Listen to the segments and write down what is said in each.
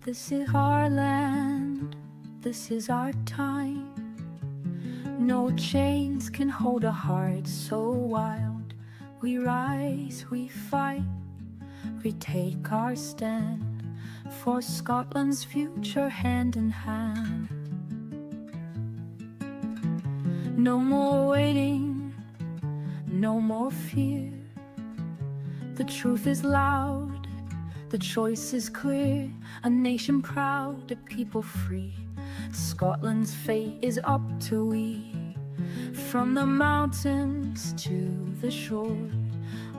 This is our land, this is our time. No chains can hold a heart so wild. We rise, we fight, we take our stand for Scotland's future hand in hand. No more waiting, no more fear. The truth is loud, the choice is clear. A nation proud, a people free. Scotland's fate is up to we. From the mountains to the shore,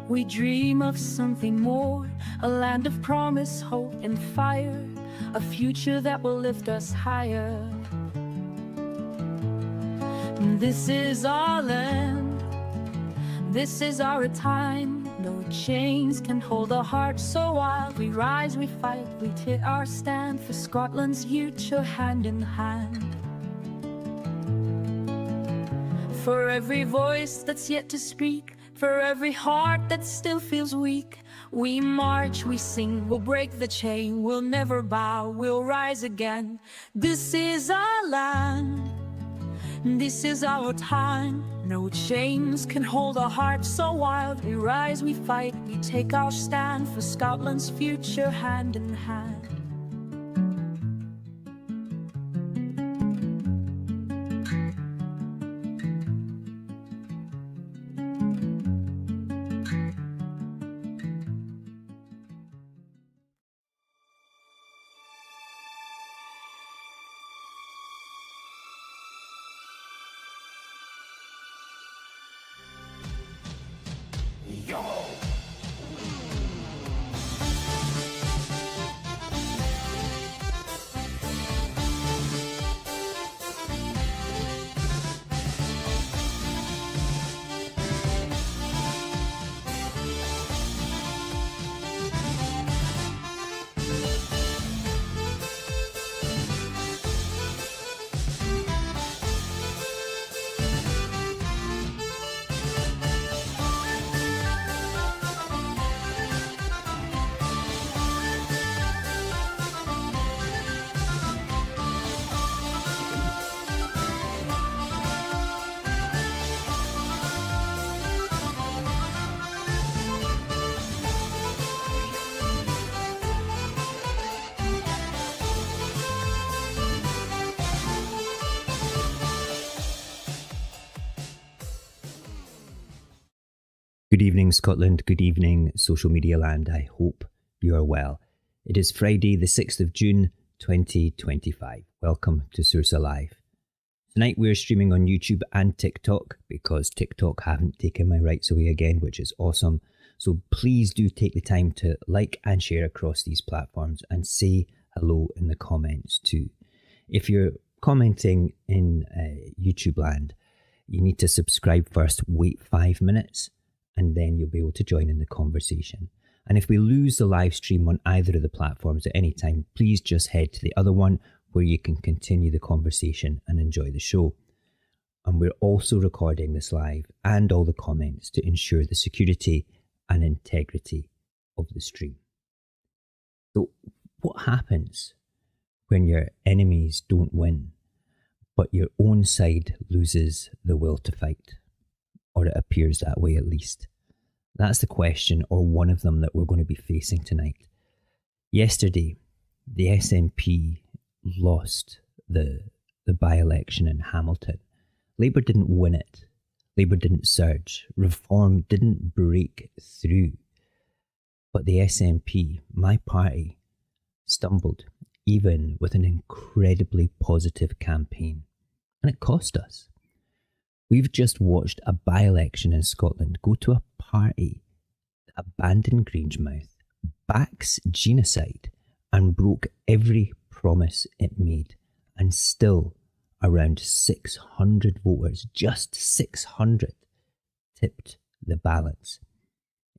we dream of something more. A land of promise, hope and fire. A future that will lift us higher. This is our land, this is our time. No chains can hold a heart so wild. We rise, we fight, we take our stand for Scotland's future hand in hand. For every voice that's yet to speak, for every heart that still feels weak, we march, we sing, we'll break the chain, we'll never bow, we'll rise again. This is our land, this is our time. No chains can hold a heart so wild. We rise, we fight, we take our stand for Scotland's future hand in hand. Good evening, Scotland. Good evening, social media land. I hope you are well. It is Friday, the 6th of June, 2025. Welcome to Saorsa Live. Tonight we're streaming on YouTube and TikTok because TikTok haven't taken my rights away again, which is awesome. So please do take the time to like and share across these platforms and say hello in the comments too. If you're commenting in YouTube land, you need to subscribe first, wait 5 minutes, and then you'll be able to join in the conversation. And if we lose the live stream on either of the platforms at any time, please just head to the other one where you can continue the conversation and enjoy the show. And we're also recording this live and all the comments to ensure the security and integrity of the stream. So what happens when your enemies don't win, but your own side loses the will to fight? Or it appears that way at least. That's the question, or one of them, that we're going to be facing tonight. Yesterday, the SNP lost the by-election in Hamilton. Labour didn't win it. Labour didn't surge. Reform didn't break through. But the SNP, my party, stumbled, even with an incredibly positive campaign. And it cost us. We've just watched a by-election in Scotland go to a party that abandoned Grangemouth, backs genocide, and broke every promise it made, and still around 600 voters, just 600, tipped the balance.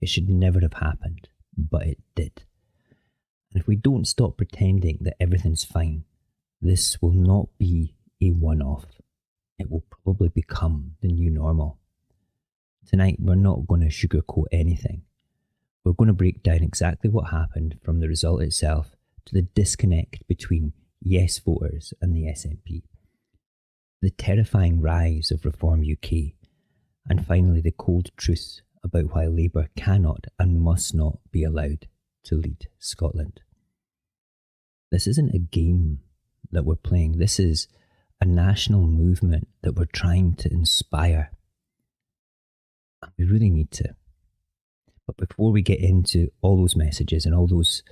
It should never have happened, but it did. And if we don't stop pretending that everything's fine, this will not be a one-off. It will probably become the new normal. Tonight, we're not going to sugarcoat anything. We're going to break down exactly what happened from the result itself to the disconnect between yes voters and the SNP, the terrifying rise of Reform UK, and finally the cold truth about why Labour cannot and must not be allowed to lead Scotland. This isn't a game that we're playing. This is a national movement that we're trying to inspire. And we really need to. But before we get into all those messages and all those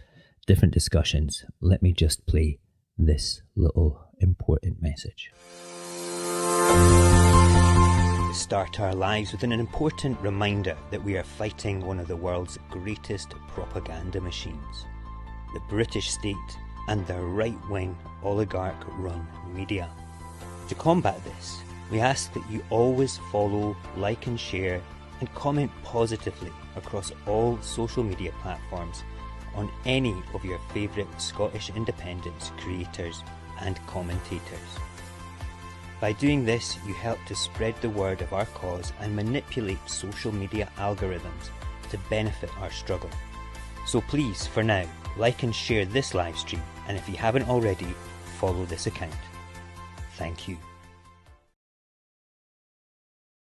different discussions, let me just play this little important message. We start our lives with an important reminder that we are fighting one of the world's greatest propaganda machines, the British state and their right-wing oligarch-run media. To combat this, we ask that you always follow, like and share and comment positively across all social media platforms on any of your favourite Scottish independence creators and commentators. By doing this, you help to spread the word of our cause and manipulate social media algorithms to benefit our struggle. So please, for now, like and share this live stream, and if you haven't already, follow this account. Thank you.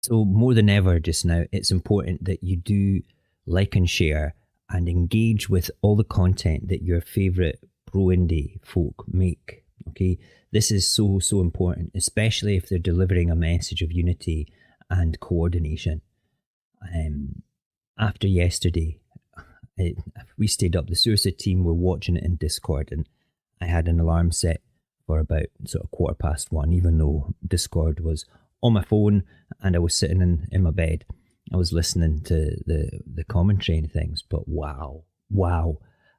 So more than ever just now, it's important that you do like and share and engage with all the content that your favourite pro-indie folk make. Okay, this is so important, especially if they're delivering a message of unity and coordination. After yesterday, we stayed up, the Saorsa team were watching it in Discord, and I had an alarm set for about sort of 1:15, even though Discord was on my phone and I was sitting in my bed. I was listening to the commentary and things, but wow,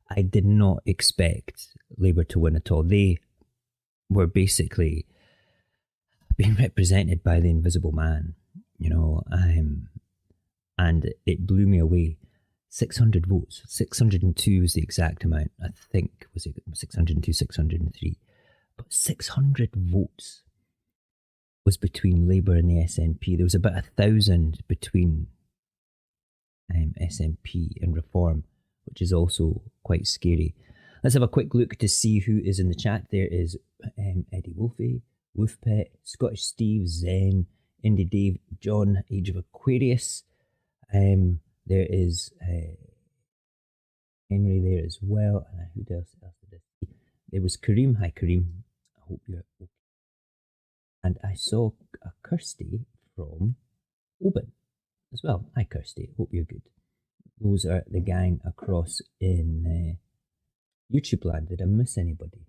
I did not expect Labour to win at all. They were basically being represented by the invisible man, you know, and it blew me away. 600 votes, 602 was the exact amount, I think. Was it 602, 603? But 600 votes was between Labour and the SNP. There was about 1,000 between SNP and Reform, which is also quite scary. Let's have a quick look to see who is in the chat. There is Eddie Wolfie, Wolfpet, Scottish Steve, Zen, Indie Dave, John, Age of Aquarius. There is Henry there as well. Who else did this? There was Kareem. Hi Kareem. I hope you're okay. And I saw a Kirsty from Oban as well. Hi Kirsty. Hope you're good. Those are the gang across in YouTube land. Did I miss anybody?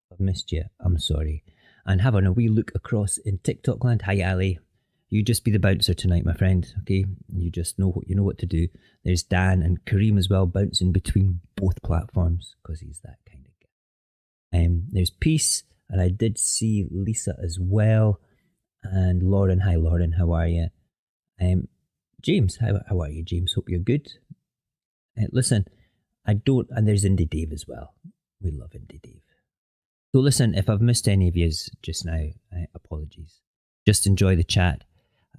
If I've missed you, I'm sorry. And having a wee look across in TikTok land. Hi Ali. You just be the bouncer tonight, my friend, okay? You just know what to do. There's Dan and Kareem as well, bouncing between both platforms, because he's that kind of guy. There's Peace, and I did see Lisa as well. And Lauren, hi Lauren, how are you? James, how are you, James? Hope you're good. Listen, and there's Indie Dave as well. We love Indie Dave. So listen, if I've missed any of yous just now, apologies. Just enjoy the chat.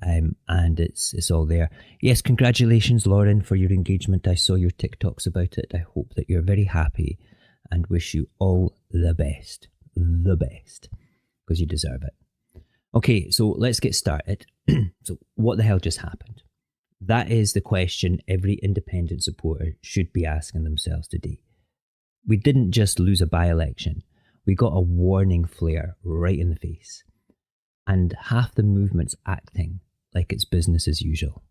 And it's all there. Yes, congratulations, Lauren, for your engagement. I saw your TikToks about it. I hope that you're very happy and wish you all the best, because you deserve it. Okay, so let's get started. So what the hell just happened? That is the question every independent supporter should be asking themselves today. We didn't just lose a by-election. We got a warning flare right in the face. And half the movement's acting like it's business as usual.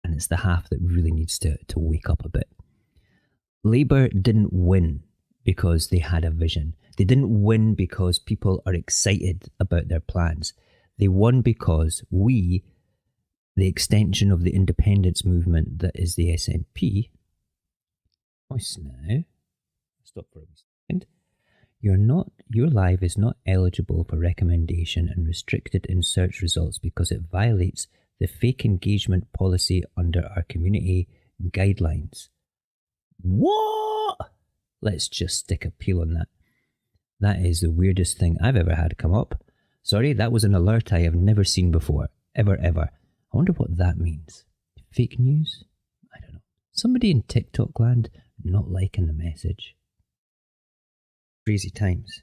And it's the half that really needs to wake up a bit. Labour didn't win because they had a vision. They didn't win because people are excited about their plans. They won because we, the extension of the independence movement that is the SNP, now, stop for a second. Your live is not eligible for recommendation and restricted in search results because it violates the fake engagement policy under our community guidelines. What? Let's just stick a peel on that. That is the weirdest thing I've ever had come up. Sorry, that was an alert I have never seen before. Ever. I wonder what that means. Fake news? I don't know. Somebody in TikTok land not liking the message. Crazy times.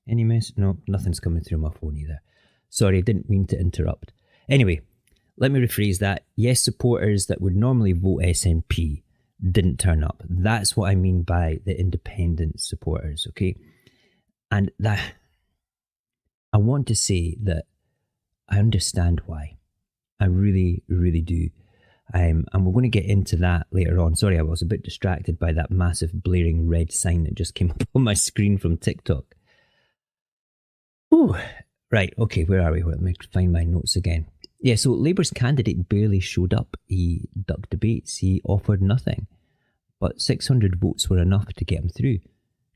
Any mess? No, nothing's coming through my phone either. Sorry, I didn't mean to interrupt. Anyway, let me rephrase that. Yes, supporters that would normally vote SNP didn't turn up. That's what I mean by the independent supporters, okay? And that I want to say that I understand why. I really, really do. And we're going to get into that later on. Sorry, I was a bit distracted by that massive blaring red sign that just came up on my screen from TikTok. Ooh. Right, okay, where are we? Let me find my notes again. Yeah, so Labour's candidate barely showed up. He ducked debates. He offered nothing. But 600 votes were enough to get him through.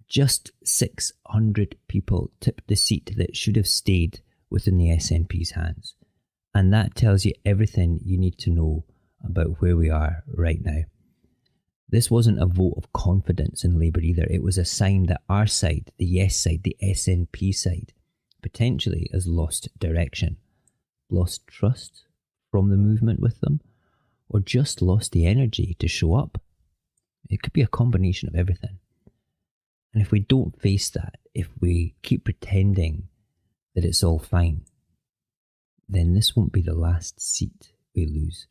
Just 600 people tipped the seat that should have stayed within the SNP's hands. And that tells you everything you need to know about where we are right now. This wasn't a vote of confidence in Labour either. It was a sign that our side, the yes side, the SNP side, potentially has lost direction, lost trust from the movement with them, or just lost the energy to show up. It could be a combination of everything. And if we don't face that, if we keep pretending that it's all fine, then this won't be the last seat we lose.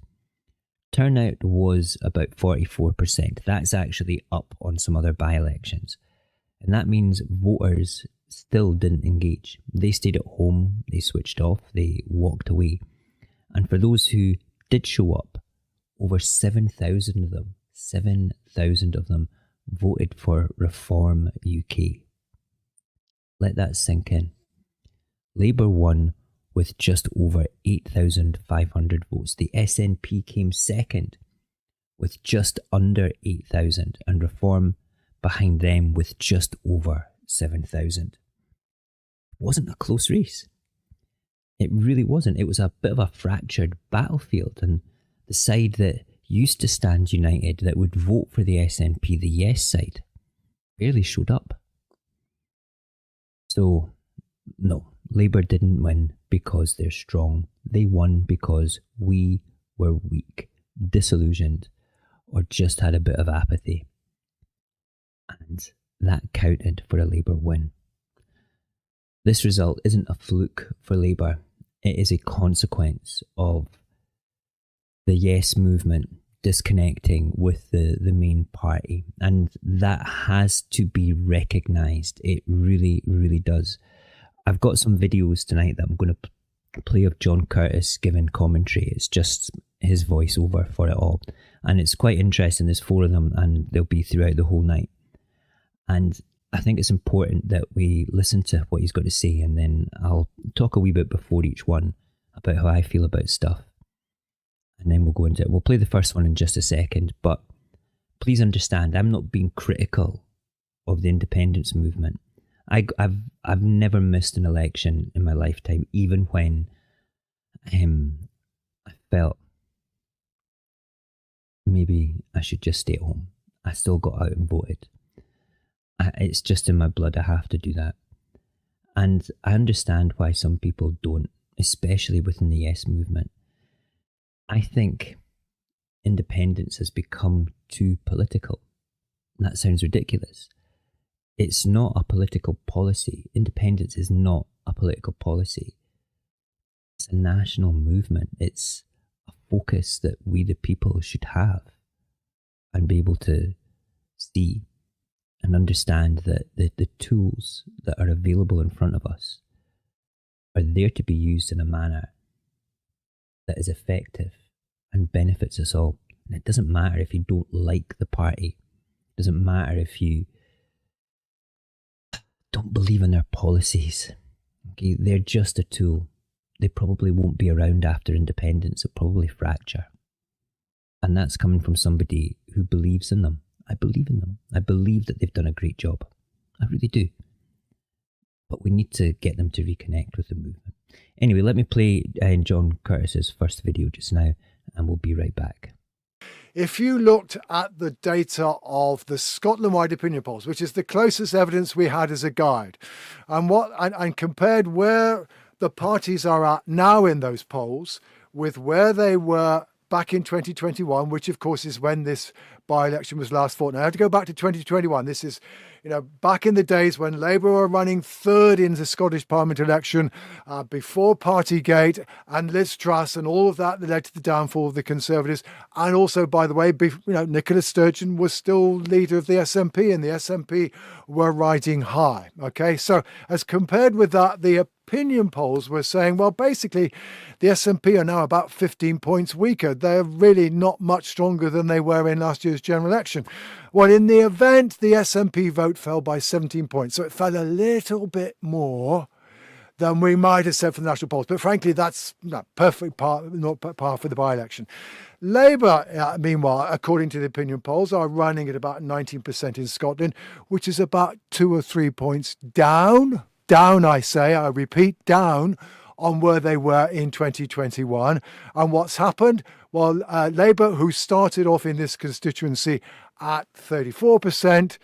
Turnout was about 44%. That's actually up on some other by-elections. And that means voters still didn't engage. They stayed at home, they switched off, they walked away. And for those who did show up, over 7,000 of them, 7,000 of them voted for Reform UK. Let that sink in. Labour won with just over 8,500 votes. The SNP came second with just under 8,000 and Reform behind them with just over 7,000. It wasn't a close race. It really wasn't. It was a bit of a fractured battlefield, and the side that used to stand united, that would vote for the SNP, the yes side, barely showed up. So, no, Labour didn't win because they're strong. They won because we were weak, disillusioned, or just had a bit of apathy. And that counted for a Labour win. This result isn't a fluke for Labour. It is a consequence of the yes movement disconnecting with the main party. And that has to be recognised. It really, really does. I've got some videos tonight that I'm going to play of John Curtis giving commentary. It's just his voiceover for it all. And it's quite interesting. There's 4 of them and they'll be throughout the whole night. And I think it's important that we listen to what he's got to say, and then I'll talk a wee bit before each one about how I feel about stuff. And then we'll go into it. We'll play the first one in just a second, but please understand, I'm not being critical of the independence movement. I've never missed an election in my lifetime, even when I felt maybe I should just stay at home. I still got out and voted. It's just in my blood. I have to do that. And I understand why some people don't, especially within the yes movement. I think independence has become too political. That sounds ridiculous. It's not a political policy. Independence is not a political policy. It's a national movement. It's a focus that we the people should have and be able to see and understand that the tools that are available in front of us are there to be used in a manner that is effective and benefits us all. And it doesn't matter if you don't like the party. It doesn't matter if you don't believe in their policies. Okay, they're just a tool. They probably won't be around after independence. They'll probably fracture. And that's coming from somebody who believes in them. I believe in them. I believe that they've done a great job. I really do. But we need to get them to reconnect with the movement. Anyway, let me play John Curtis's first video just now, and we'll be right back. If you looked at the data of the Scotland-wide opinion polls, which is the closest evidence we had as a guide, and compared where the parties are at now in those polls with where they were back in 2021, which of course is when this by-election was last fought. Now I have to go back to 2021. This is, back in the days when Labour were running third in the Scottish Parliament election, before Partygate and Liz Truss and all of that led to the downfall of the Conservatives. And also, by the way, Nicola Sturgeon was still leader of the SNP, and the SNP were riding high. Okay, so as compared with that, the opinion polls were saying, well, basically, the SNP are now about 15 points weaker. They're really not much stronger than they were in last year's general election. Well, in the event, the SNP vote fell by 17 points. So it fell a little bit more than we might have said from the national polls. But frankly, that's not perfect par for the by-election. Labour, meanwhile, according to the opinion polls, are running at about 19% in Scotland, which is about 2 or 3 points down, I repeat, down on where they were in 2021. And what's happened? Well, Labour, who started off in this constituency at 34%,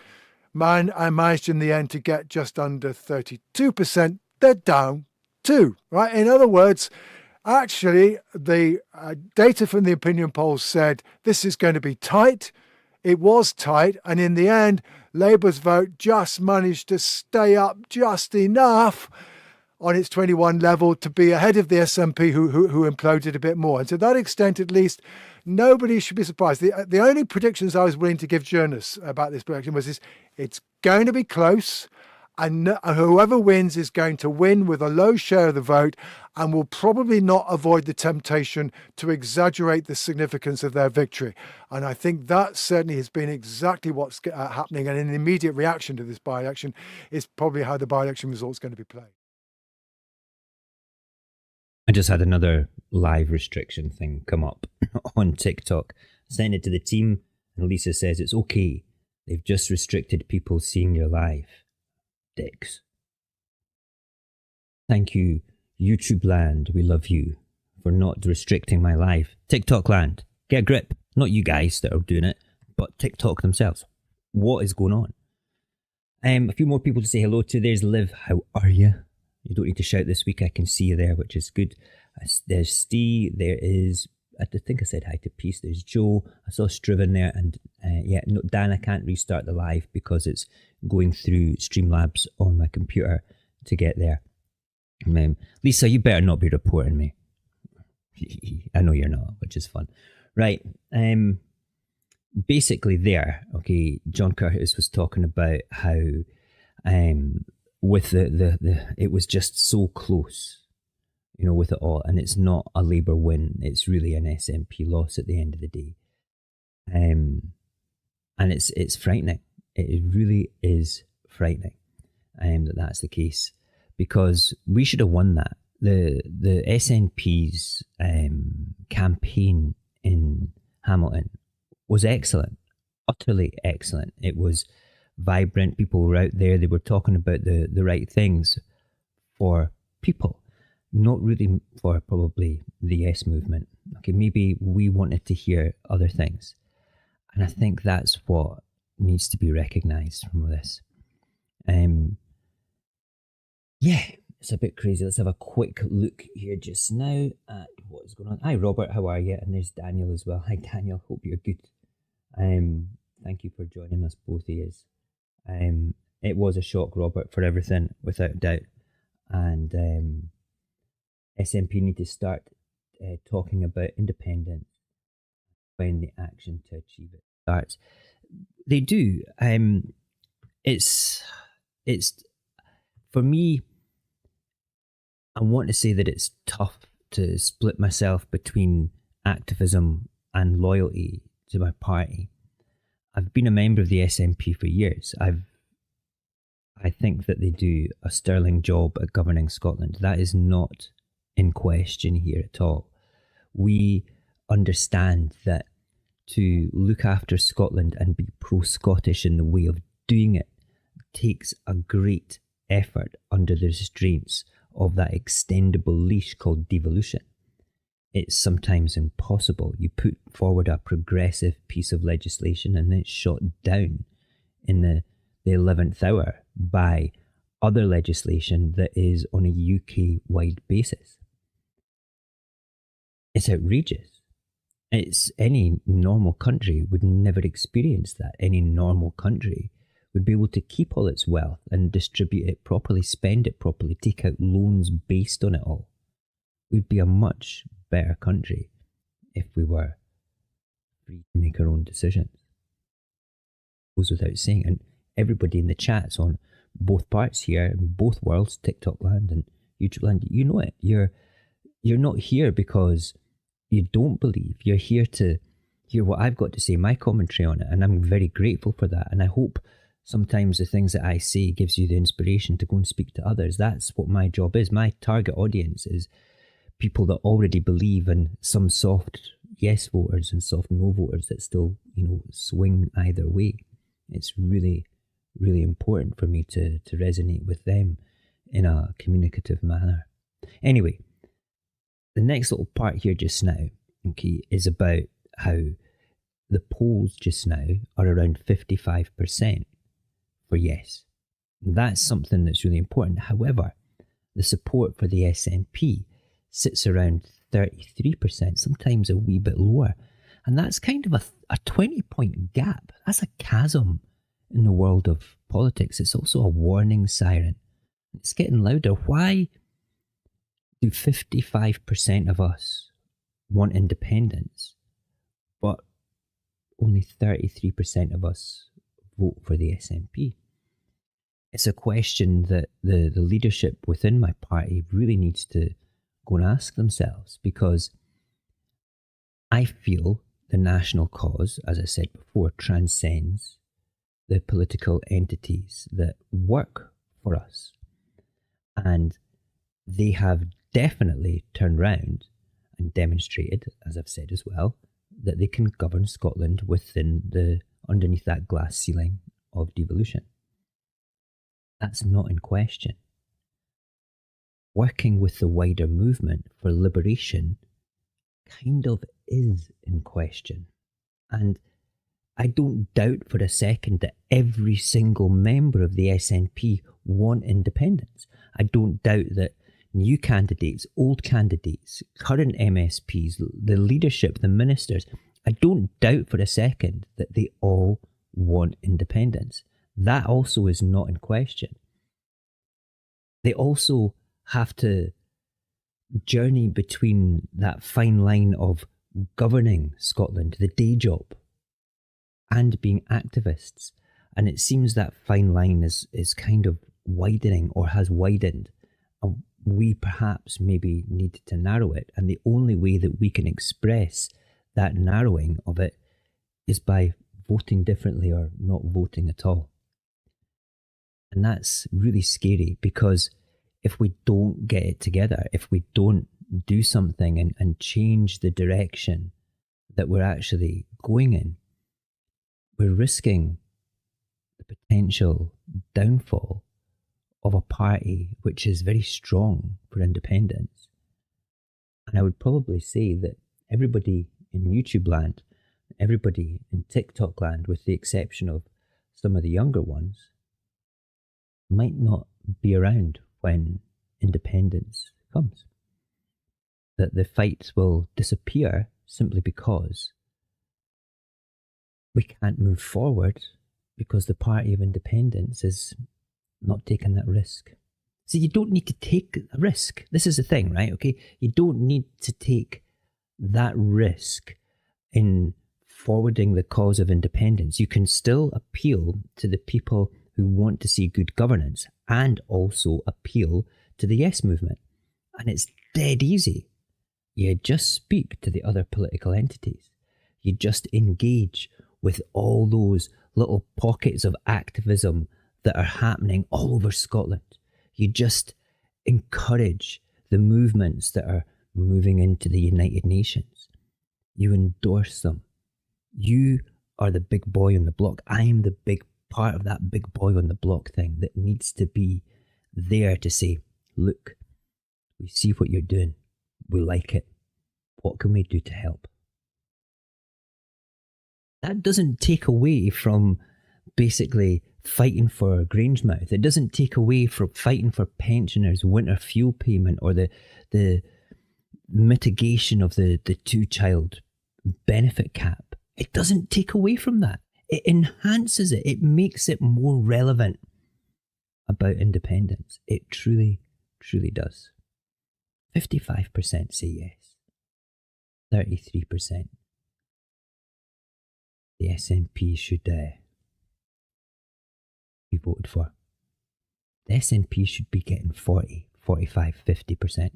managed in the end to get just under 32%. They're down too, right? In other words, actually, the data from the opinion polls said this is going to be tight. It was tight. And in the end, Labour's vote just managed to stay up just enough on its 21 level to be ahead of the SNP, who imploded a bit more. And to that extent, at least, nobody should be surprised. The only predictions I was willing to give journalists about this election was it's going to be close, and whoever wins is going to win with a low share of the vote and will probably not avoid the temptation to exaggerate the significance of their victory. And I think that certainly has been exactly what's happening. And an immediate reaction to this by-election is probably how the by-election result is going to be played. I just had another live restriction thing come up on TikTok. Sent it to the team, and Lisa says it's okay. They've just restricted people seeing your live. Dicks. Thank you, YouTube land. We love you for not restricting my live. TikTok land, get a grip. Not you guys that are doing it, but TikTok themselves. What is going on? A few more people to say hello to. There's Liv. How are you? You don't need to shout this week. I can see you there, which is good. There's Steve. There is, I think I said hi to Peace. There's Joe. I saw Striven there. And Dan, I can't restart the live because it's going through Streamlabs on my computer to get there. Lisa, you better not be reporting me. I know you're not, which is fun. Right. Basically there, okay, John Curtis was talking about how with it was just so close, with it all, and it's not a Labour win, it's really an SNP loss at the end of the day. And it's frightening. It really is frightening that's the case, because we should have won that. The SNP's campaign in Hamilton was excellent, utterly excellent. It was vibrant. People were out there. They were talking about the right things for people, not really for probably the Yes movement. Okay, maybe we wanted to hear other things. And I think that's what needs to be recognised from this. Yeah, it's a bit crazy. Let's have a quick look here just now at what is going on. Hi, Robert. How are you? And there's Daniel as well. Hi, Daniel. Hope you're good. Thank you for joining us, both of you. It was a shock, Robert, for everything, without doubt. And SNP need to start talking about independence when the action to achieve it starts. They do. It's for me, I want to say that it's tough to split myself between activism and loyalty to my party. I've been a member of the SNP for years. I think that they do a sterling job at governing Scotland. That is not in question here at all. We understand that to look after Scotland and be pro-Scottish in the way of doing it takes a great effort under the restraints of that extendable leash called devolution. It's sometimes impossible. You put forward a progressive piece of legislation and it's shot down in the 11th hour by other legislation that is on a UK-wide basis. It's outrageous. It's any normal country would never experience that. Any normal country would be able to keep all its wealth and distribute it properly, spend it properly, take out loans based on it all. We'd be a much better country if we were free to make our own decisions. Goes without saying. And everybody in the chats on both parts here, in both worlds, TikTok land and YouTube land, you know it. You're not here because you don't believe. You're here to hear what I've got to say, my commentary on it, and I'm very grateful for that. And I hope sometimes the things that I say gives you the inspiration to go and speak to others. That's what my job is. My target audience is people that already believe, and some soft yes voters and soft no voters that still, swing either way. It's really, really important for me to resonate with them in a communicative manner. Anyway, the next little part here just now, okay, is about how the polls just now are around 55% for yes. That's something that's really important. However, the support for the SNP sits around 33%, sometimes a wee bit lower. And that's kind of a 20-point gap. That's a chasm in the world of politics. It's also a warning siren. It's getting louder. Why do 55% of us want independence, but only 33% of us vote for the SNP? It's a question that the leadership within my party really needs to go and ask themselves, because I feel the national cause, as I said before, transcends the political entities that work for us. And they have definitely turned round and demonstrated, as I've said as well, that they can govern Scotland underneath that glass ceiling of devolution. That's not in question. Working with the wider movement for liberation kind of is in question. And I don't doubt for a second that every single member of the SNP want independence. I don't doubt that new candidates, old candidates, current MSPs, the leadership, the ministers, I don't doubt for a second that they all want independence. That also is not in question. They also have to journey between that fine line of governing Scotland, the day job, and being activists. And it seems that fine line is kind of widening, or has widened. And we perhaps maybe need to narrow it. And the only way that we can express that narrowing of it is by voting differently or not voting at all. And that's really scary, because if we don't get it together, if we don't do something and change the direction that we're actually going in, we're risking the potential downfall of a party which is very strong for independence. And I would probably say that everybody in YouTube land, everybody in TikTok land, with the exception of some of the younger ones, might not be around when independence comes. That the fight will disappear simply because we can't move forward, because the party of independence is not taking that risk. See, you don't need to take a risk. This is the thing, right? Okay, you don't need to take that risk in forwarding the cause of independence. You can still appeal to the people who want to see good governance, and also appeal to the yes movement. And it's dead easy. You just speak to the other political entities. You just engage with all those little pockets of activism that are happening all over Scotland. You just encourage the movements that are moving into the United Nations. You endorse them. You are the big boy on the block. I am the big part of that big boy on the block thing that needs to be there to say, look, we see what you're doing. We like it. What can we do to help? That doesn't take away from basically fighting for Grangemouth. It doesn't take away from fighting for pensioners' winter fuel payment, or the mitigation of the two-child benefit cap, it doesn't take away from that. It enhances it. It makes it more relevant about independence. It truly, truly does. 55% say yes. 33% the SNP should be voted for. The SNP should be getting 40, 45, 50%. I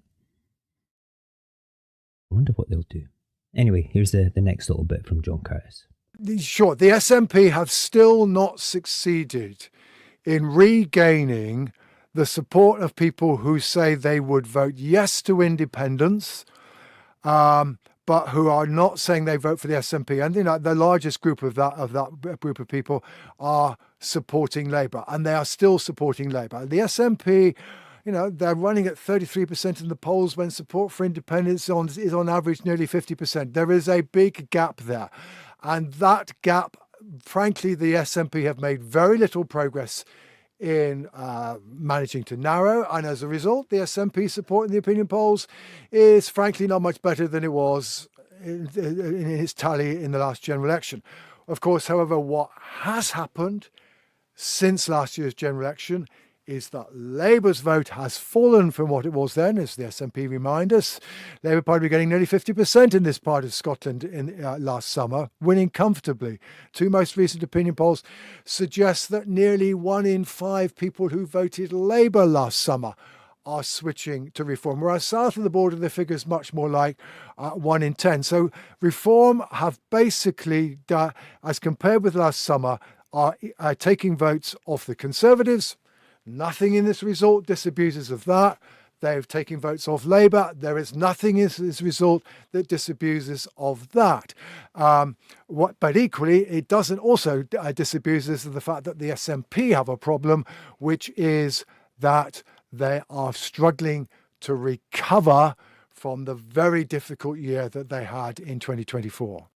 wonder what they'll do. Anyway, here's the next little bit from John Curtis. Sure, the SNP have still not succeeded in regaining the support of people who say they would vote yes to independence, but who are not saying they vote for the SNP. And the largest group of that group of people are supporting Labour, and they are still supporting Labour. The SNP, they're running at 33% in the polls when support for independence is on average nearly 50%. There is a big gap there. And that gap, frankly, the SNP have made very little progress in managing to narrow. And as a result, the SNP support in the opinion polls is frankly not much better than it was in its tally in the last general election. Of course, however, what has happened since last year's general election is that Labour's vote has fallen from what it was then, as the SNP remind us. Labour Party were getting nearly 50% in this part of Scotland in last summer, winning comfortably. Two most recent opinion polls suggest that nearly 1 in 5 people who voted Labour last summer are switching to Reform, whereas south of the border the figure's much more like 1 in 10. So Reform have basically, as compared with last summer, are taking votes off the Conservatives. Nothing in this result disabuses of that. They've taken votes off Labour. There is nothing in this result that disabuses of that. But equally, it doesn't also disabuses of the fact that the SNP have a problem, which is that they are struggling to recover from the very difficult year that they had in 2024.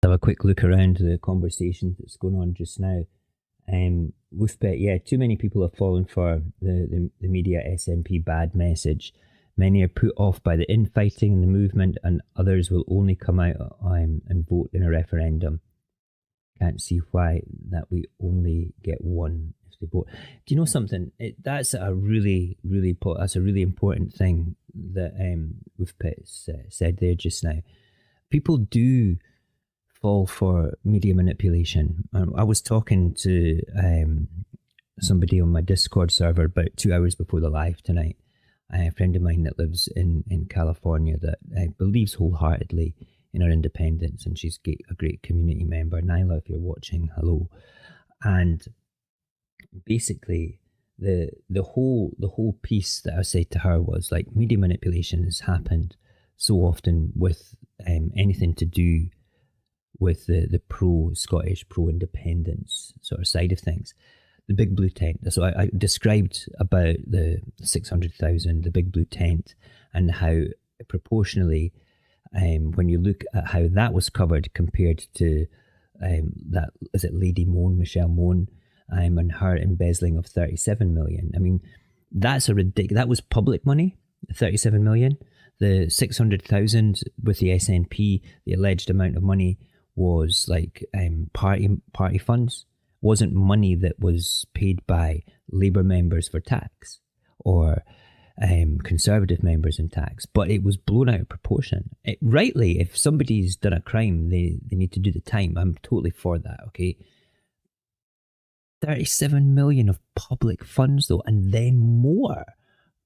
Have a quick look around the conversation that's going on just now. Wolfbet, too many people have fallen for the media SNP bad message. Many are put off by the infighting in the movement, and others will only come out and vote in a referendum. Can't see why that we only get one if they vote. Do you know something? That's a really important thing that Wolfbet said there just now. People do fall for media manipulation. I was talking to somebody on my Discord server about 2 hours before the live tonight. A friend of mine that lives in California that believes wholeheartedly in our independence, and she's a great community member. Nyla, if you're watching, hello. And basically, the whole piece that I said to her was like, media manipulation has happened so often with anything to do with the pro-Scottish, pro-independence sort of side of things. The big blue tent. So I described about the 600,000, the big blue tent, and how proportionally, when you look at how that was covered compared to that, is it Lady Moan, Michelle Moan, and her embezzling of 37 million. I mean, that's that was public money, 37 million. The 600,000 with the SNP, the alleged amount of money was like party funds. Wasn't money that was paid by Labour members for tax or Conservative members in tax, but it was blown out of proportion. Rightly, if somebody's done a crime, they need to do the time. I'm totally for that, okay? 37 million of public funds though, and then more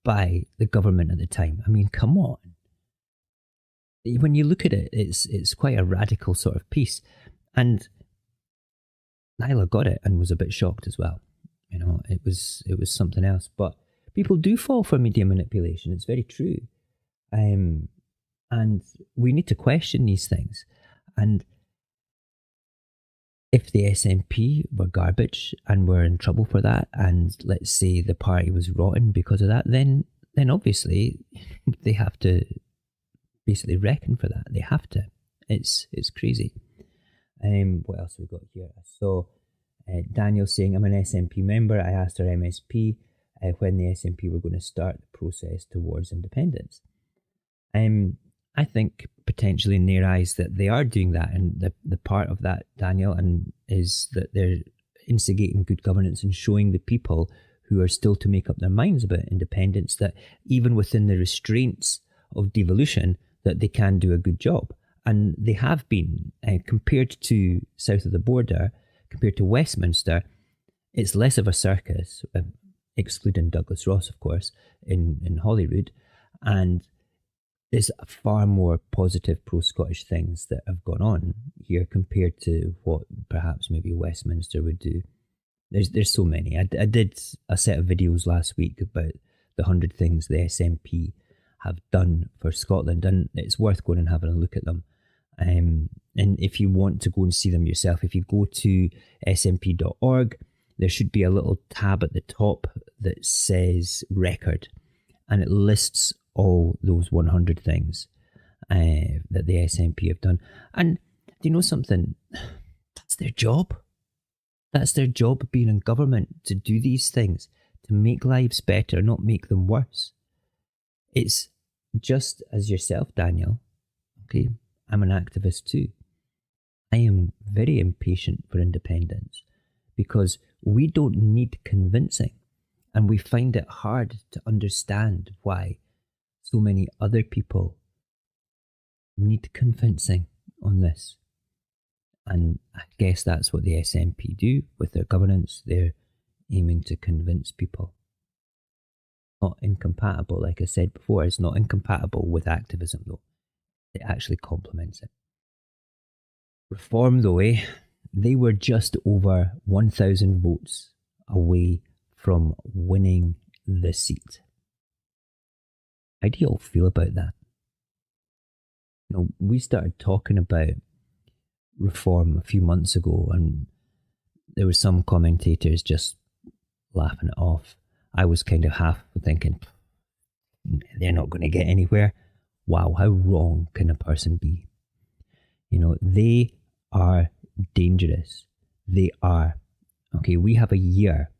by the government at the time. I mean, come on. When you look at it, it's quite a radical sort of piece. And Nyla got it and was a bit shocked as well. You know, it was something else. But people do fall for media manipulation. It's very true. And we need to question these things. And if the SNP were garbage and were in trouble for that, and let's say the party was rotten because of that, then obviously they have to basically reckon for that. They have to. It's crazy. What else have we got here? So Daniel saying, I'm an SNP member. I asked our MSP when the SNP were going to start the process towards independence. And I think potentially in their eyes that they are doing that, and the part of that, Daniel, and is that they're instigating good governance and showing the people who are still to make up their minds about independence that even within the restraints of devolution, that they can do a good job. And they have been, compared to south of the border, compared to Westminster, it's less of a circus, excluding Douglas Ross, of course, in Holyrood, and there's far more positive pro-Scottish things that have gone on here compared to what perhaps maybe Westminster would do. There's so many. I did a set of videos last week about the 100 things the SNP have done for Scotland, and it's worth going and having a look at them. And if you want to go and see them yourself, if you go to snp.org, there should be a little tab at the top that says record, and it lists all those 100 things that the SNP have done. And do you know something? That's their job. That's their job, being in government, to do these things, to make lives better, not make them worse. It's just as yourself, Daniel. Okay, I'm an activist too. I am very impatient for independence because we don't need convincing, and we find it hard to understand why so many other people need convincing on this. And I guess that's what the SNP do with their governance. They're aiming to convince people. Not incompatible, like I said before, it's not incompatible with activism though. It actually complements it. Reform though, they were just over 1,000 votes away from winning the seat. How do you all feel about that? You know, we started talking about reform a few months ago, and there were some commentators just laughing it off. I was kind of half thinking, they're not going to get anywhere. Wow, how wrong can a person be? You know, they are dangerous. They are. Okay, we have a year,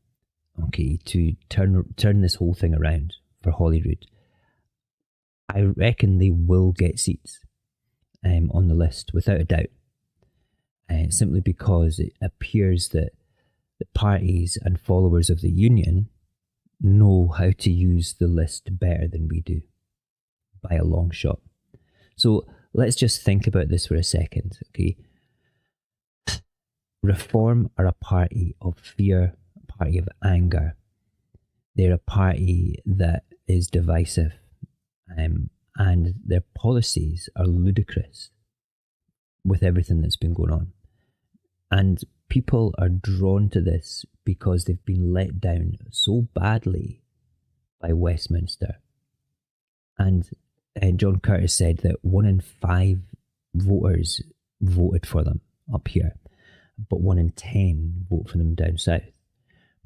okay, to turn this whole thing around for Holyrood. I reckon they will get seats on the list, without a doubt. Simply because it appears that the parties and followers of the union know how to use the list better than we do, by a long shot. So let's just think about this for a second, okay? Reform are a party of fear, a party of anger. They're a party that is divisive, and their policies are ludicrous with everything that's been going on. And people are drawn to this because they've been let down so badly by Westminster. And John Curtis said that 1 in 5 voters voted for them up here, but 1 in 10 vote for them down south.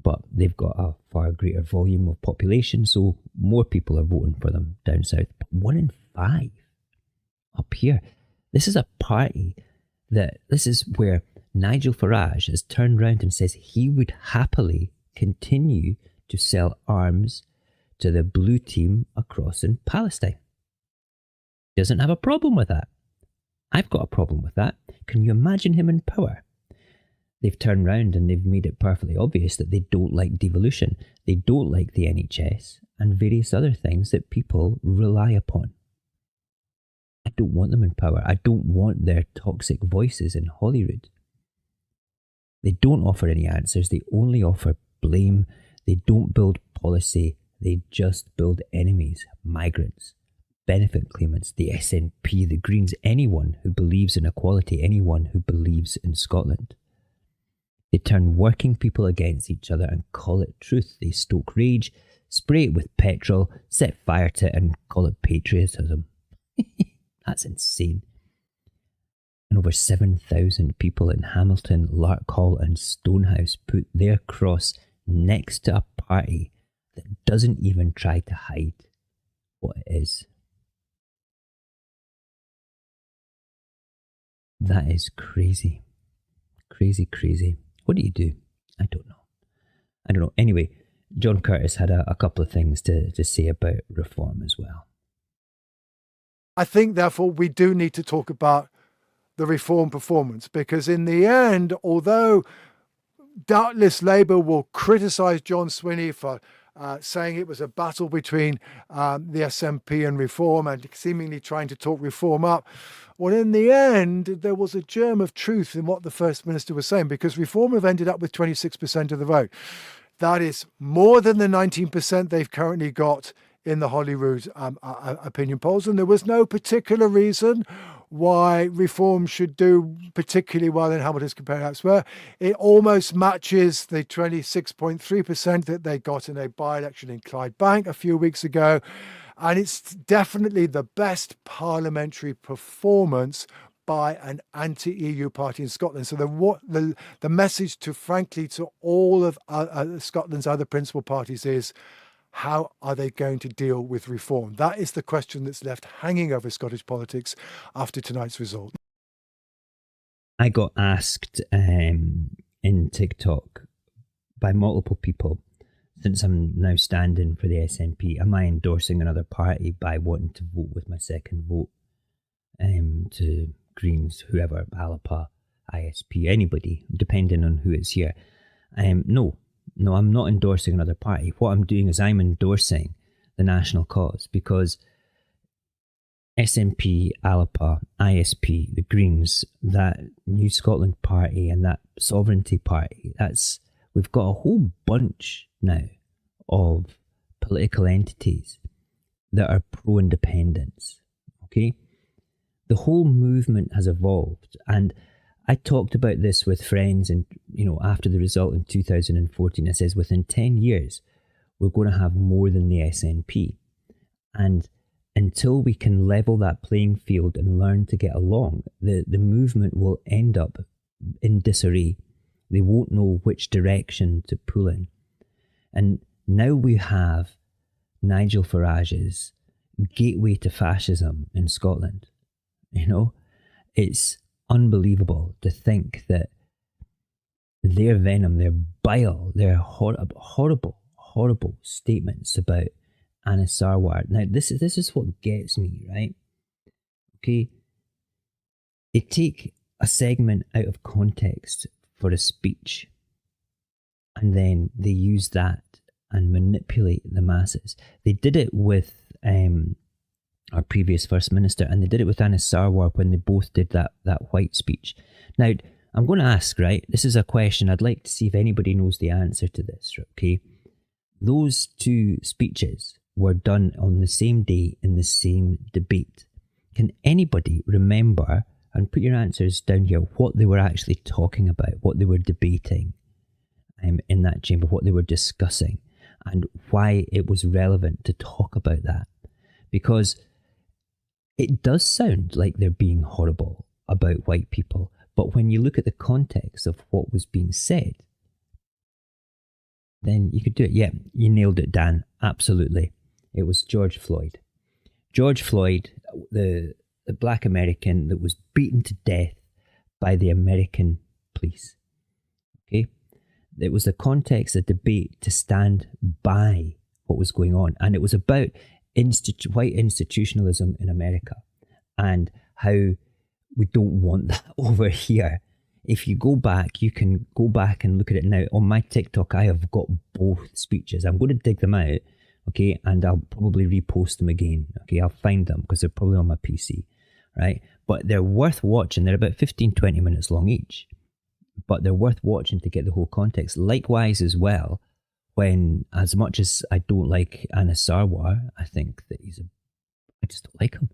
But they've got a far greater volume of population, so more people are voting for them down south. But 1 in 5 up here. This is a party this is where Nigel Farage has turned round and says he would happily continue to sell arms to the blue team across in Palestine. He doesn't have a problem with that. I've got a problem with that. Can you imagine him in power? They've turned round and they've made it perfectly obvious that they don't like devolution. They don't like the NHS and various other things that people rely upon. I don't want them in power. I don't want their toxic voices in Holyrood. They don't offer any answers. They only offer blame. They don't build policy. They just build enemies, migrants, benefit claimants, the SNP, the Greens, anyone who believes in equality, anyone who believes in Scotland. They turn working people against each other and call it truth. They stoke rage, spray it with petrol, set fire to it and call it patriotism. That's insane. And over 7,000 people in Hamilton, Larkhall and Stonehouse put their cross next to a party that doesn't even try to hide what it is. That is crazy. Crazy, crazy. What do you do? I don't know. Anyway, John Curtis had a couple of things to say about reform as well. I think, therefore, we do need to talk about the reform performance, because in the end, although doubtless Labour will criticise John Swinney for saying it was a battle between the SNP and Reform and seemingly trying to talk Reform up, well, in the end, there was a germ of truth in what the First Minister was saying, because Reform have ended up with 26% of the vote. That is more than the 19% they've currently got in the Holyrood opinion polls. And there was no particular reason why Reform should do particularly well in Hamilton's compared elsewhere. It almost matches the 26.3% that they got in a by-election in Clydebank a few weeks ago. And it's definitely the best parliamentary performance by an anti-EU party in Scotland. So the message frankly, to all of Scotland's other principal parties is, how are they going to deal with reform? That is the question that's left hanging over Scottish politics after tonight's result. I got asked in TikTok by multiple people, since I'm now standing for the SNP, am I endorsing another party by wanting to vote with my second vote to Greens, whoever, Alapa, ISP, anybody, depending on who is here? No, I'm not endorsing another party. What I'm doing is I'm endorsing the national cause, because SNP, Alapa, ISP, the Greens, that New Scotland Party and that Sovereignty Party, we've got a whole bunch now of political entities that are pro-independence, okay? The whole movement has evolved, and I talked about this with friends, and after the result in 2014, I says within 10 years, we're going to have more than the SNP. And until we can level that playing field and learn to get along, the movement will end up in disarray. They won't know which direction to pull in. And now we have Nigel Farage's gateway to fascism in Scotland. It's unbelievable to think that their venom, their bile, their horrible statements about Anna Sarwar. Now, this is what gets me, right? Okay, they take a segment out of context for a speech, and then they use that and manipulate the masses. They did it with our previous First Minister, and they did it with Anna Sarwar when they both did that white speech. Now, I'm going to ask, right, this is a question, I'd like to see if anybody knows the answer to this, okay? Those two speeches were done on the same day in the same debate. Can anybody remember, and put your answers down here, what they were actually talking about, what they were debating in that chamber, what they were discussing, and why it was relevant to talk about that? Because it does sound like they're being horrible about white people, but when you look at the context of what was being said, then you could do it. Yeah, you nailed it, Dan. Absolutely. It was George Floyd. George Floyd, the black American that was beaten to death by the American police. Okay? It was the context of debate to stand by what was going on. And it was about white institutionalism in America and how we don't want that over here. If you go back, you can go back and look at it now. On my TikTok, I have got both speeches. I'm going to dig them out, okay, and I'll probably repost them again, okay? I'll find them because they're probably on my PC, right? But they're worth watching. They're about 15, 20 minutes long each, but they're worth watching to get the whole context. Likewise as well, when, as much as I don't like Anna Sarwar, I think that I just don't like him.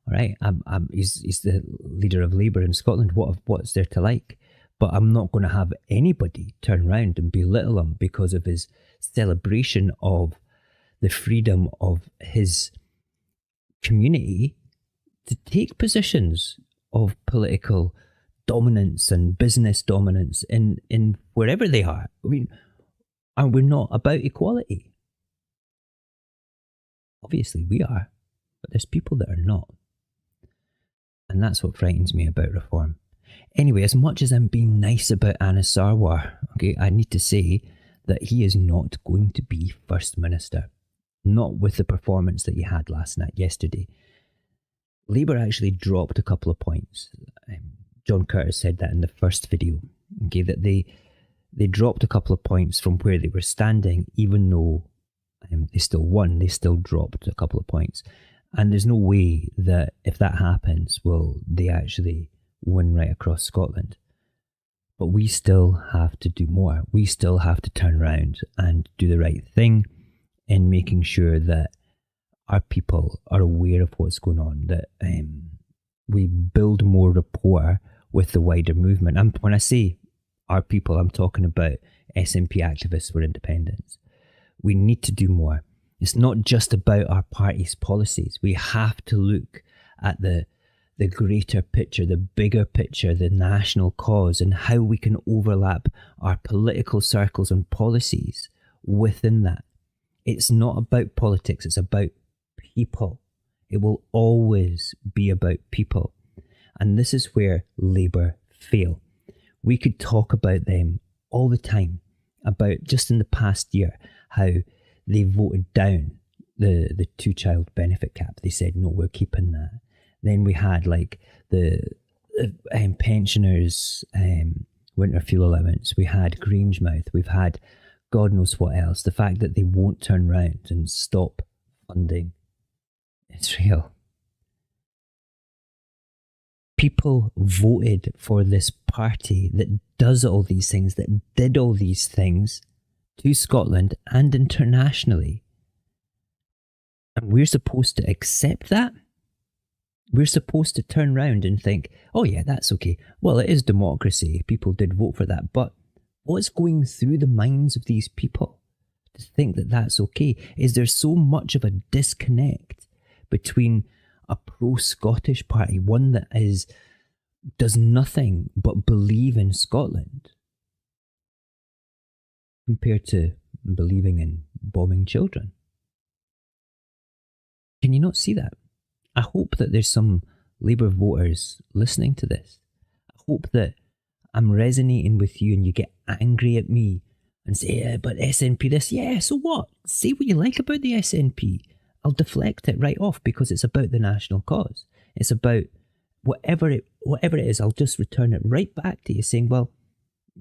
All right, he's the leader of Labour in Scotland. What's there to like? But I'm not going to have anybody turn around and belittle him because of his celebration of the freedom of his community to take positions of political dominance and business dominance in wherever they are. I mean, and we're not about equality. Obviously we are, but there's people that are not. And that's what frightens me about reform. Anyway, as much as I'm being nice about Anna Sarwar, okay, I need to say that he is not going to be First Minister. Not with the performance that he had yesterday. Labour actually dropped a couple of points. John Curtis said that in the first video, okay, that they dropped a couple of points from where they were standing, even though they still won, they still dropped a couple of points. And there's no way that if that happens, will they actually win right across Scotland. But we still have to do more. We still have to turn around and do the right thing in making sure that our people are aware of what's going on, that we build more rapport with the wider movement. And when I say our people, I'm talking about SNP activists for independence. We need to do more. It's not just about our party's policies. We have to look at the greater picture, the bigger picture, the national cause, and how we can overlap our political circles and policies within that. It's not about politics, it's about people. It will always be about people. And this is where Labour fail. We could talk about them all the time, about just in the past year, how they voted down the two-child benefit cap. They said, no, we're keeping that. Then we had like the pensioners' winter fuel allowance. We had Grangemouth. We've had God knows what else. The fact that they won't turn round and stop funding Israel. People voted for this party that does all these things, that did all these things to Scotland and internationally. And we're supposed to accept that? We're supposed to turn round and think, oh yeah, that's okay. Well, it is democracy. People did vote for that. But what's going through the minds of these people to think that that's okay? Is there so much of a disconnect between a pro-Scottish party, one that does nothing but believe in Scotland, compared to believing in bombing children? Can you not see that? I hope that there's some Labour voters listening to this. I hope that I'm resonating with you and you get angry at me and say, yeah, but SNP this. Yeah, so what? Say what you like about the SNP. I'll deflect it right off because it's about the national cause. It's about whatever it is, I'll just return it right back to you saying, well,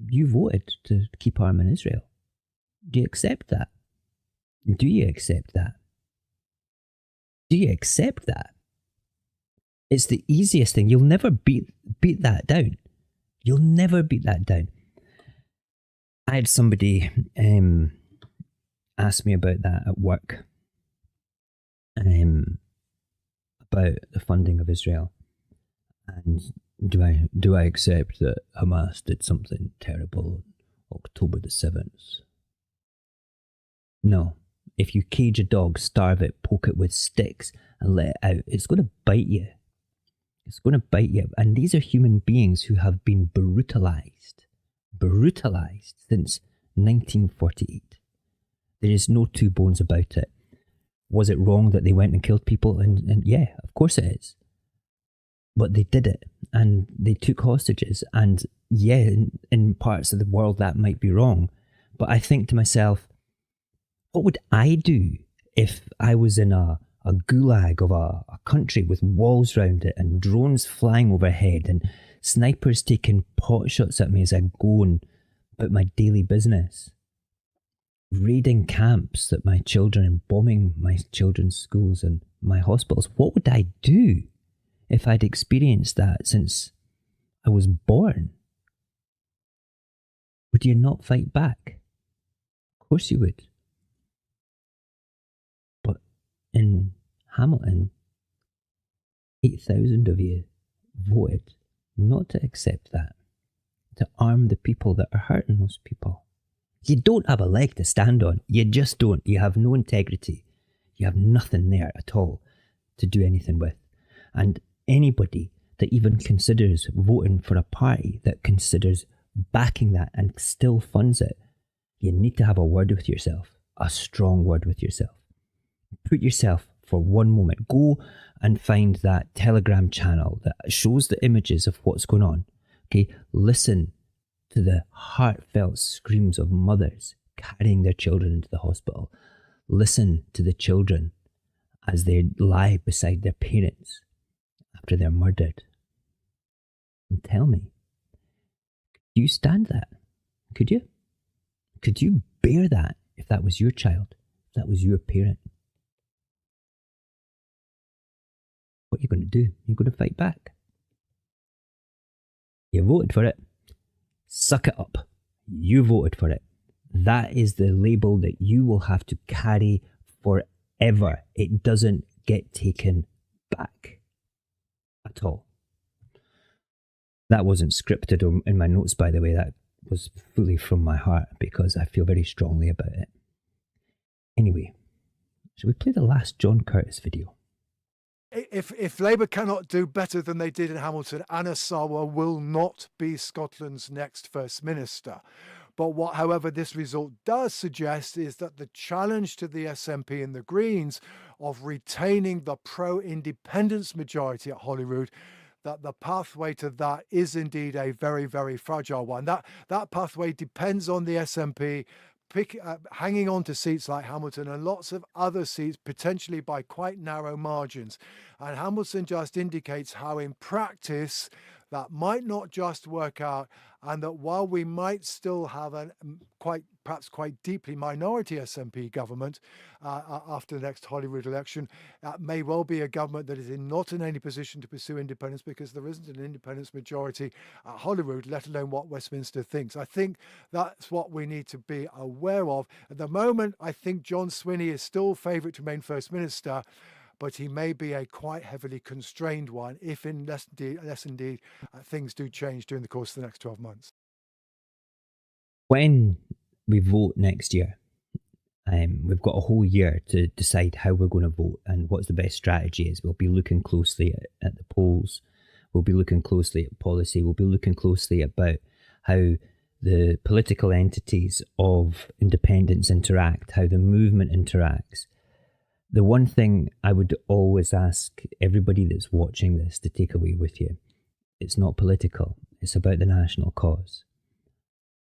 you voted to keep arming Israel. Do you accept that? Do you accept that? Do you accept that? It's the easiest thing. You'll never beat that down. You'll never beat that down. I had somebody ask me about that at work, about the funding of Israel, and do I accept that Hamas did something terrible on October the 7th? No. If you cage a dog, starve it, poke it with sticks and let it out, it's going to bite you. It's going to bite you. And these are human beings who have been brutalized since 1948. There is no two bones about it. Was it wrong that they went and killed people? And yeah, of course it is. But they did it, and they took hostages. And yeah, in parts of the world that might be wrong. But I think to myself, what would I do if I was in a gulag of a country with walls round it and drones flying overhead and snipers taking pot shots at me as I go and about my daily business, raiding camps that my children and bombing my children's schools and my hospitals? What would I do if I'd experienced that since I was born? Would you not fight back? Of course you would. In Hamilton, 8,000 of you voted not to accept that, to arm the people that are hurting those people. You don't have a leg to stand on. You just don't. You have no integrity. You have nothing there at all to do anything with. And anybody that even considers voting for a party that considers backing that and still funds it, you need to have a word with yourself, a strong word with yourself. Put yourself for one moment. Go and find that Telegram channel that shows the images of what's going on. Okay, listen to the heartfelt screams of mothers carrying their children into the hospital. Listen to the children as they lie beside their parents after they're murdered. And tell me, do you stand that? Could you? Could you bear that if that was your child, if that was your parent? What are you going to do? You're going to fight back. You voted for it. Suck it up. You voted for it. That is the label that you will have to carry forever. It doesn't get taken back at all. That wasn't scripted in my notes, by the way. That was fully from my heart because I feel very strongly about it. Anyway, shall we play the last John Curtis video? If Labour cannot do better than they did in Hamilton, Anna Sawar will not be Scotland's next First Minister. But what, however, this result does suggest is that the challenge to the SNP and the Greens of retaining the pro-independence majority at Holyrood, that the pathway to that is indeed a very, very fragile one. That pathway depends on the SNP hanging on to seats like Hamilton and lots of other seats, potentially by quite narrow margins. And Hamilton just indicates how in practice that might not just work out, and that while we might still have a perhaps quite deeply minority SNP government after the next Holyrood election, that may well be a government that is not in any position to pursue independence because there isn't an independence majority at Holyrood, let alone what Westminster thinks. I think that's what we need to be aware of. At the moment, I think John Swinney is still favourite to remain First Minister, but he may be a quite heavily constrained one if unless indeed things do change during the course of the next 12 months. When we vote next year, we've got a whole year to decide how we're going to vote and what's the best strategy is. We'll be looking closely at the polls. We'll be looking closely at policy. We'll be looking closely about how the political entities of independence interact, how the movement interacts. The one thing I would always ask everybody that's watching this to take away with you, it's not political, it's about the national cause.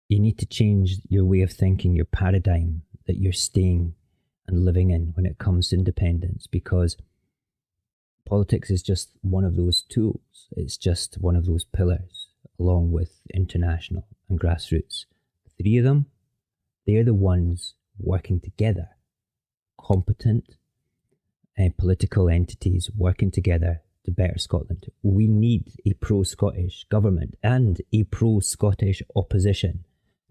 You need to change your way of thinking, your paradigm that you're staying and living in when it comes to independence, because politics is just one of those tools. It's just one of those pillars, along with international and grassroots. The three of them, they're the ones working together, competent political entities working together to better Scotland. We need a pro-Scottish government and a pro-Scottish opposition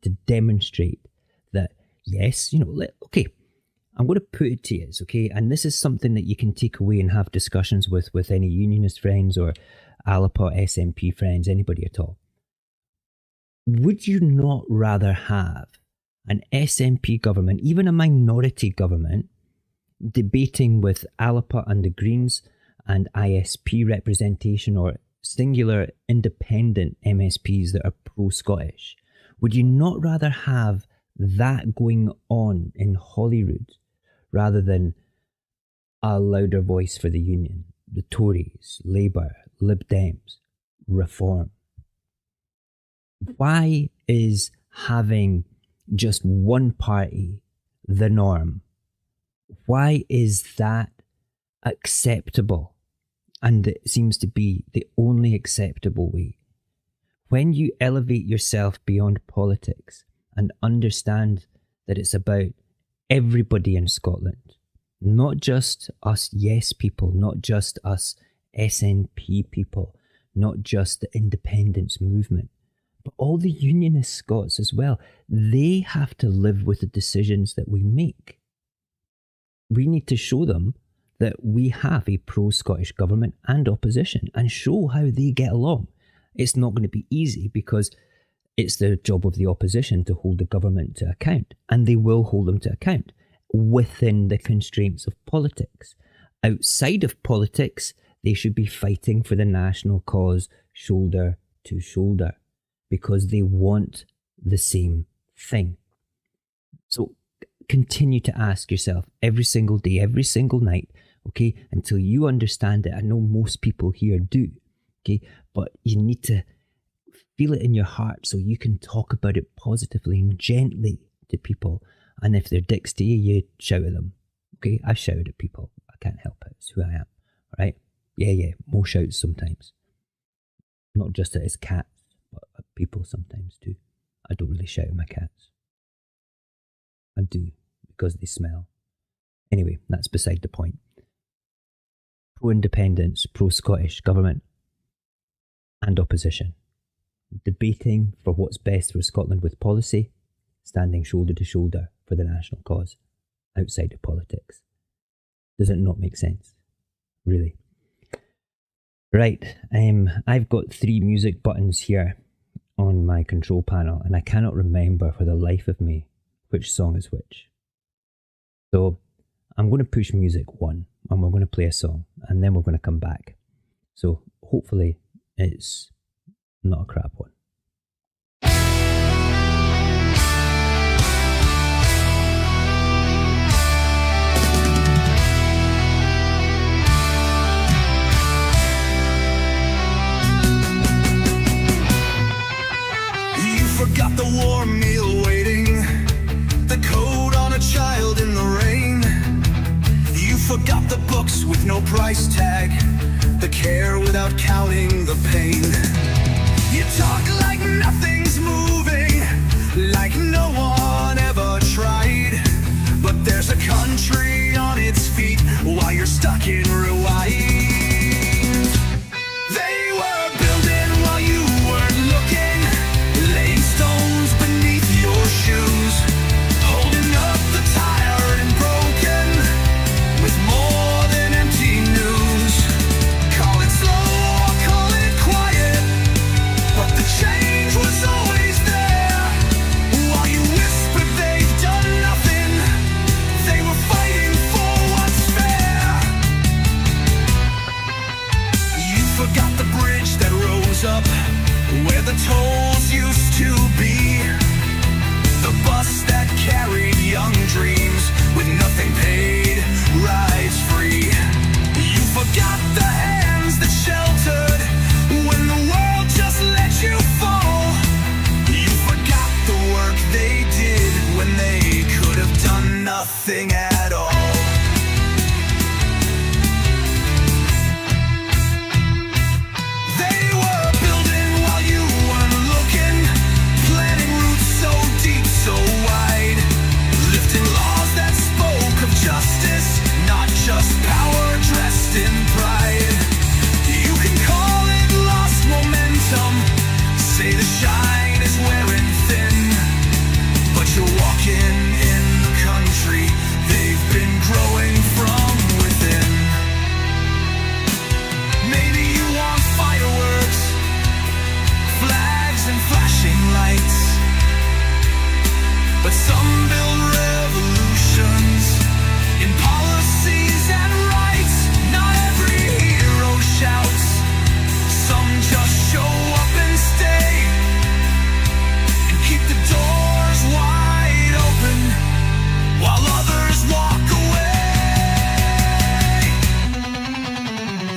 to demonstrate that, yes, okay, I'm going to put it to you, okay, and this is something that you can take away and have discussions with any unionist friends or Alipot SNP friends, anybody at all. Would you not rather have an SNP government, even a minority government, debating with Alipot and the Greens and ISP representation or singular independent MSPs that are pro-Scottish? Would you not rather have that going on in Holyrood rather than a louder voice for the Union, the Tories, Labour, Lib Dems, Reform? Why is having just one party the norm? Why is that acceptable? And it seems to be the only acceptable way. When you elevate yourself beyond politics and understand that it's about everybody in Scotland, not just us yes people, not just us SNP people, not just the independence movement, but all the unionist Scots as well, they have to live with the decisions that we make. We need to show them that we have a pro-Scottish government and opposition and show how they get along. It's not going to be easy because it's the job of the opposition to hold the government to account, and they will hold them to account within the constraints of politics. Outside of politics, they should be fighting for the national cause shoulder to shoulder because they want the same thing. So continue to ask yourself every single day, every single night, okay, until you understand it. I know most people here do, okay, but you need to feel it in your heart so you can talk about it positively and gently to people. And if they're dicks to you, you shout at them, okay? I shout at people. I can't help it. It's who I am, all right? Yeah, Mo shouts sometimes. Not just at his cats, but at people sometimes too. I don't really shout at my cats. I do, because they smell. Anyway, that's beside the point. Pro-independence, pro-Scottish government and opposition. Debating for what's best for Scotland with policy, standing shoulder to shoulder for the national cause, outside of politics. Does it not make sense? Really? Right, I've got 3 music buttons here on my control panel, and I cannot remember for the life of me which song is which. So I'm going to push music 1, and we're going to play a song, and then we're going to come back. So hopefully it's not a crap one. Forgot the warm meal waiting, the coat on a child in the rain. You forgot the books with no price tag, the care without counting the pain. You talk like nothing's moving, like no one ever tried. But there's a country on its feet while you're stuck in rewind. They were building while you weren't looking, laying stones beneath your shoes, holding up the tired and broken with more than empty news. Call it slow or call it quiet, but the change was always there. While you whispered they've done nothing, they were fighting for what's fair. You forgot the bridge that rose up where the tolls used to be, the bus that carried young dreams with nothing paid, rides free. You forgot the hands that sheltered when the world just let you fall. You forgot the work they did when they could have done nothing at all. They were building while you weren't looking, planting roots so deep, so wide, lifting laws that spoke of justice, not just power dressed in pride. You can call it lost momentum, say the shine is wearing thin, but you're walking in the country they've been growing from within. Maybe you want fireworks, flags and flashing lights, but some build revolutions in policies and rights. Not every hero shouts, some just show up and stay, and keep the doors wide open while others walk away.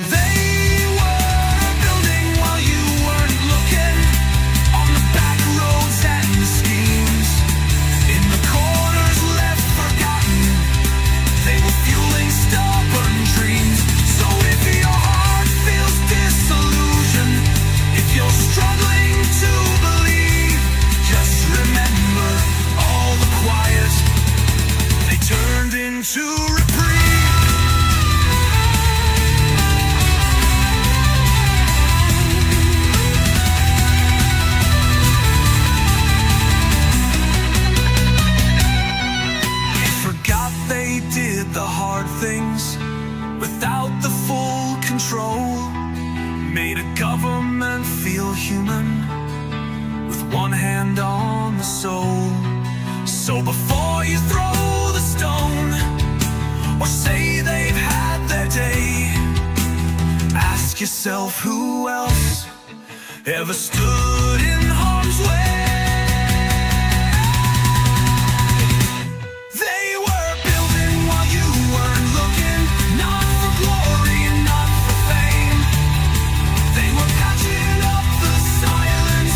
They were building while you weren't looking, on the back roads and schemes, in the corners left forgotten. They were fueling stubborn dreams. So if your heart feels disillusioned, if you're struggling to believe, just remember all the quiet they turned into reprieve. Forgot they did the hard things without the full control, made a government feel human with one hand on the soul. So before you throw the stone or say they've had their day, ask yourself who else ever stood in harm's way. They were building while you weren't looking, not for glory and not for fame. They were patching up the silence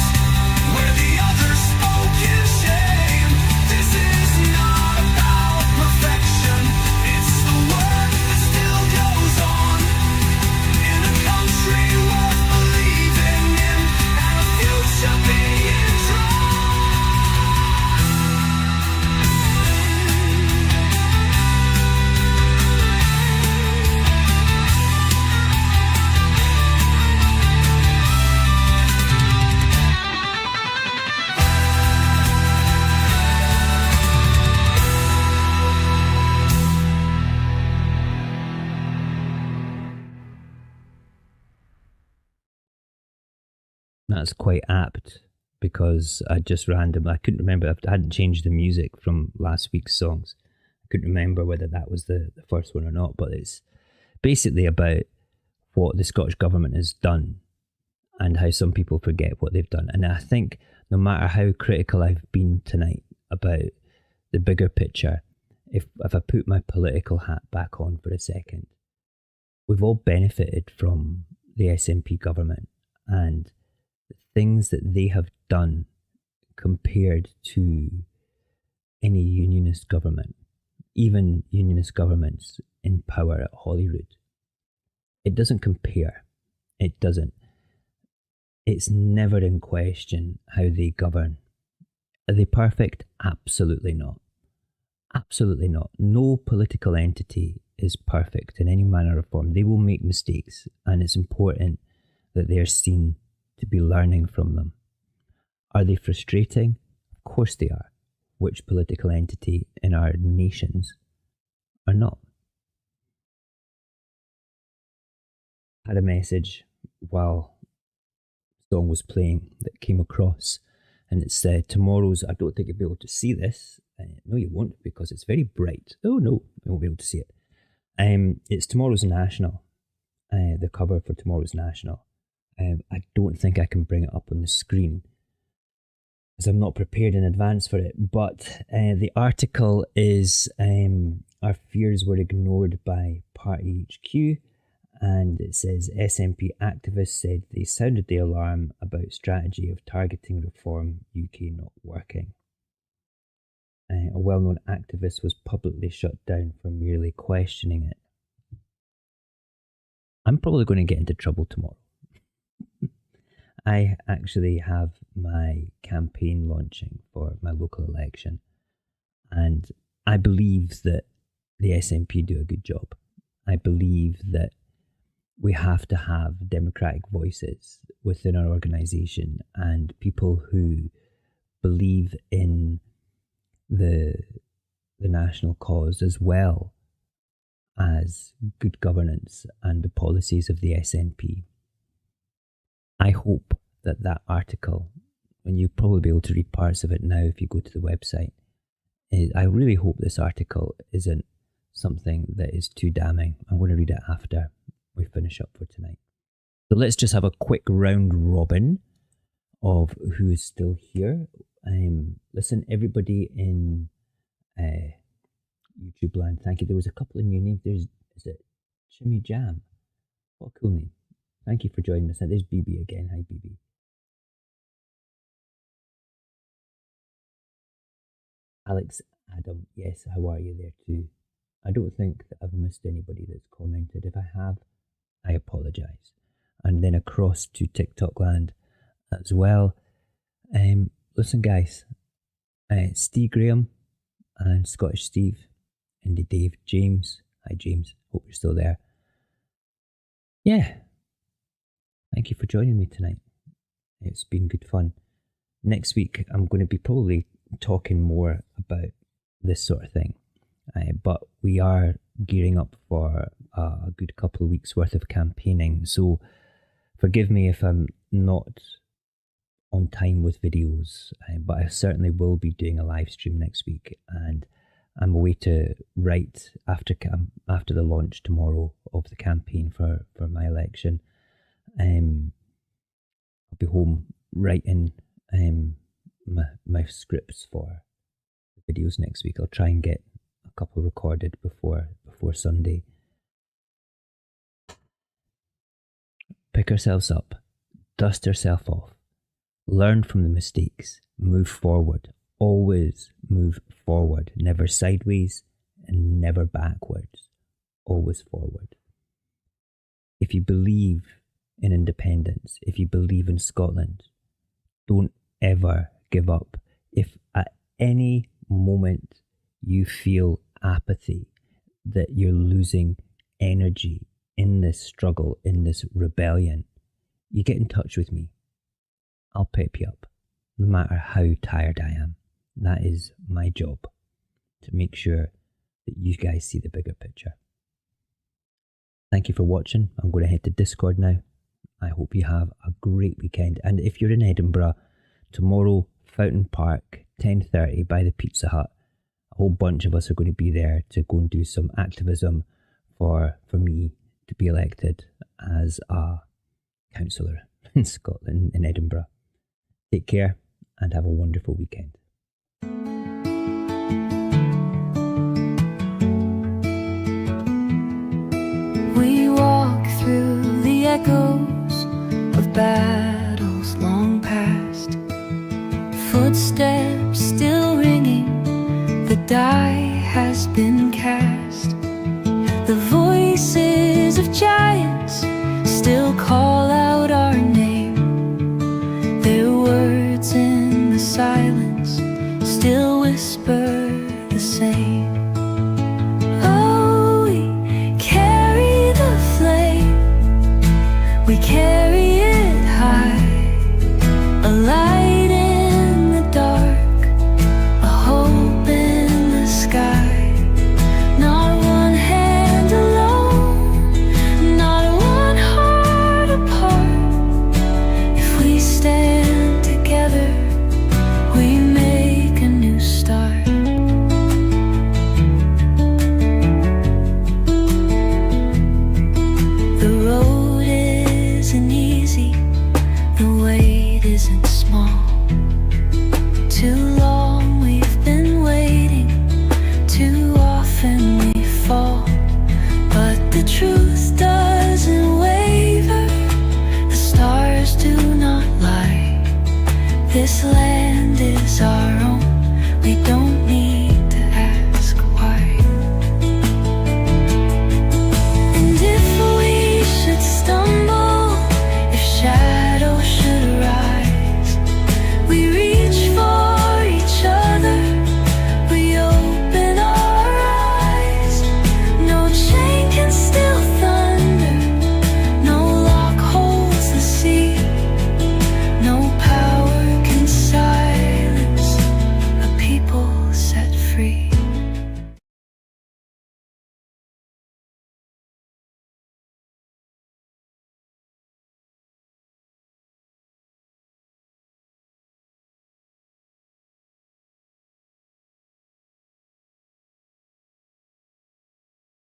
where the others spoke in shame. This is not about perfection, it's the work that still goes on in That's quite apt because I couldn't remember, I hadn't changed the music from last week's songs. I couldn't remember whether that was the first one or not, but it's basically about what the Scottish government has done and how some people forget what they've done. And I think no matter how critical I've been tonight about the bigger picture, if I put my political hat back on for a second, we've all benefited from the SNP government and the things that they have done compared to any unionist government, even unionist governments in power at Holyrood. It doesn't compare. It doesn't. It's never in question how they govern. Are they perfect? Absolutely not. Absolutely not. No political entity is perfect in any manner or form. They will make mistakes, and it's important that they are seen to be learning from them. Are they frustrating? Of course they are. Which political entity in our nations are not? I had a message while the song was playing that came across, and it said, tomorrow's, I don't think you'll be able to see this. No, you won't, because it's very bright. Oh no, you won't be able to see it. It's tomorrow's National, the cover for tomorrow's National. I don't think I can bring it up on the screen because I'm not prepared in advance for it. But the article is, our fears were ignored by Party HQ. And it says, SNP activists said they sounded the alarm about strategy of targeting reform UK not working. A well-known activist was publicly shut down for merely questioning it. I'm probably going to get into trouble tomorrow. I actually have my campaign launching for my local election, and I believe that the SNP do a good job. I believe that we have to have democratic voices within our organisation and people who believe in the national cause as well as good governance and the policies of the SNP. I hope that article, and you'll probably be able to read parts of it now if you go to the website, I really hope this article isn't something that is too damning. I'm going to read it after we finish up for tonight. So let's just have a quick round robin of who is still here. Listen, everybody in YouTube land, thank you. There was a couple of new names. Is it Chimmy Jam? What a cool name. Thank you for joining us. Now, there's BB again. Hi, BB. Alex Adam, yes, how are you there too? I don't think that I've missed anybody that's commented. If I have, I apologise. And then across to TikTok land as well. Listen, guys, Steve Graham and Scottish Steve, and Dave James. Hi, James. Hope you're still there. Yeah. Thank you for joining me tonight. It's been good fun. Next week, I'm going to be probably talking more about this sort of thing. But we are gearing up for a good couple of weeks worth of campaigning. So forgive me if I'm not on time with videos, but I certainly will be doing a live stream next week, and I'm away to write after the launch tomorrow of the campaign for my election. I'll be home writing my scripts for the videos next week. I'll try and get a couple recorded before Sunday. Pick ourselves up, dust ourselves off, learn from the mistakes, move forward. Always move forward, never sideways and never backwards, always forward. If you believe in independence, if you believe in Scotland, don't ever give up. If at any moment you feel apathy, that you're losing energy in this struggle, in this rebellion, you get in touch with me. I'll pep you up, no matter how tired I am. That is my job, to make sure that you guys see the bigger picture. Thank you for watching. I'm going to head to Discord now, I hope you have a great weekend. And if you're in Edinburgh, tomorrow, Fountain Park, 10:30 by the Pizza Hut. A whole bunch of us are going to be there to go and do some activism for me to be elected as a councillor in Scotland, in Edinburgh. Take care and have a wonderful weekend. We walk through the echoes of battles long past, footsteps still ringing, the die has been cast. The voices